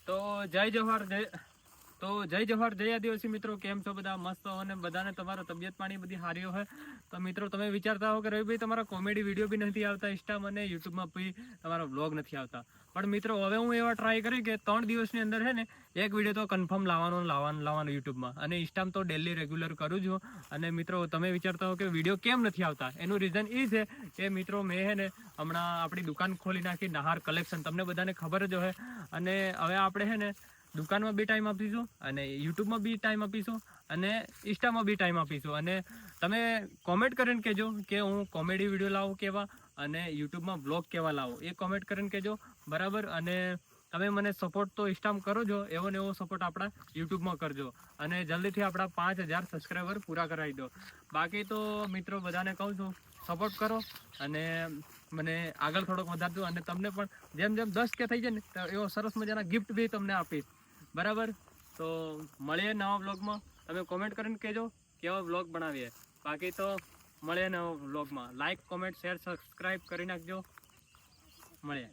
તો જય જવાહર જય આદિવાસી મિત્રો, કેમ છો બધા? મસ્ત હો ને બધાને તમારો તબિયત પાણી બધી સારી હોય. તો મિત્રો તમે વિચારતા હો કે રવિભાઈ તમારા કોમેડી વિડીયો બી નથી આવતા ઇન્સ્ટામાં અને યુટ્યુબમાં બી તમારા વ્લોગ નથી આવતા. પણ મિત્રો હવે હું એવા ટ્રાય કરી કે 3 દિવસની અંદર છે ને એક વિડીયો તો કન્ફર્મ લાવવાનો યુટ્યુબમાં અને ઇન્સ્ટામાં તો ડેલી રેગ્યુલર કરું છું. અને મિત્રો તમે વિચારતા હો કે વિડીયો કેમ નથી આવતા, એનું રીઝન એ છે કે મિત્રો મેં છે ને હમણાં આપણી દુકાન ખોલી નાખી, નહાર કલેક્શન, તમને બધાને ખબર જ હોય. અને હવે આપણે છે ને દુકાનમાં બી ટાઈમ આપીશું અને યુટ્યુબમાં બી ટાઈમ આપીશું અને ઇન્સ્ટામાં બી ટાઈમ આપીશું. અને તમે કોમેન્ટ કરીને કહેજો કે હું કોમેડી વિડીયો લાવું કેવા અને યુટ્યુબમાં બ્લોગ કેવા લાવું, એ કોમેન્ટ કરીને કહેજો, બરાબર. અને તમે મને સપોર્ટ તો ઇન્સ્ટામાં કરો છો, એવો ને એવો સપોર્ટ આપણા યુટ્યુબમાં કરજો અને જલ્દીથી આપણા 5000 સબસ્ક્રાઈબર પૂરા કરાવી દો. બાકી તો મિત્રો બધાને કહું છું સપોર્ટ કરો અને મને આગળ થોડોક વધારજો. અને તમને પણ જેમ 10K થઈ જાય ને તો એવો સરસ મજાના ગિફ્ટ બી તમને આપીશ, બરાબર. તો મળીએ નવા વ્લોગમાં. તમે કોમેન્ટ કરીને કહેજો કેવા વ્લોગ બનાવીએ. બાકી તો મળીએ નવા વ્લોગમાં. લાઈક, કોમેન્ટ, શેર, સબસ્ક્રાઈબ કરી નાખજો. મળીએ.